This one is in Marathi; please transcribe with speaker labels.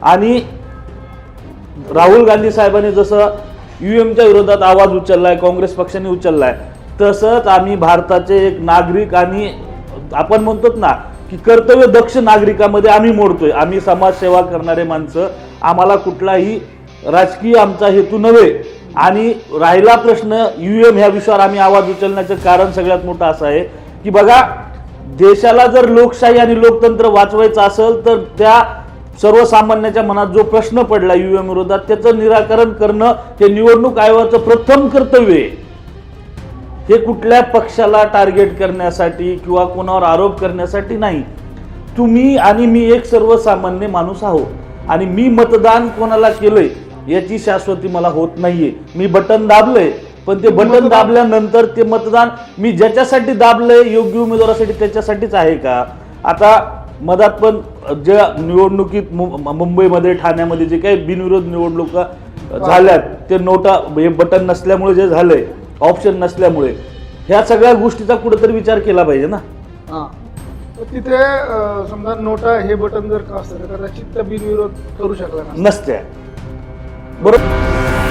Speaker 1: आणि राहुल गांधी साहेबांनी जसं UMच्या विरोधात आवाज उचललाय, काँग्रेस पक्षाने उचललाय, तसंच आम्ही भारताचे एक नागरिक आणि आपण म्हणतो ना की कर्तव्य दक्ष नागरिकामध्ये आम्ही मोडतोय. आम्ही समाजसेवा करणारे माणसं, आम्हाला कुठलाही राजकीय आमचा हेतू नव्हे. आणि राहिला प्रश्न UM ह्या विषयावर आम्ही आवाज उचलण्याचं कारण सगळ्यात मोठं असं आहे की बघा, देशाला जर लोकशाही आणि लोकतंत्र वाचवायचं असेल तर त्या सर्वसामान्याच्या मनात जो प्रश्न पडला UM विरोधात त्याचं निराकरण करणं हे निवडणूक आयोगाचं प्रथम कर्तव्य आहे. हे कुठल्या पक्षाला टार्गेट करण्यासाठी किंवा कोणावर आरोप करण्यासाठी नाही. तुम्ही आणि मी एक सर्वसामान्य माणूस आहोत आणि मी मतदान कोणाला केलंय याची शाश्वती मला होत नाहीये. मी बटन दाबलंय, पण ते बटन दाबल्यानंतर ते मतदान मी ज्याच्यासाठी दाबलंय योग्य उमेदवारासाठी त्याच्यासाठीच आहे का? आता मधात पण ज्या निवडणुकीत मुंबईमध्ये ठाण्यामध्ये जे काही बिनविरोध निवडणुका झाल्यात ते नोटा हे बटन नसल्यामुळे जे झालंय, ऑप्शन नसल्यामुळे, ह्या सगळ्या गोष्टीचा कुठेतरी विचार केला पाहिजे ना.
Speaker 2: तिथे समजा नोटा हे बटन जर का असतं तर कदाचित बिनविरोध करू शकला
Speaker 1: नसत्या. बरोबर.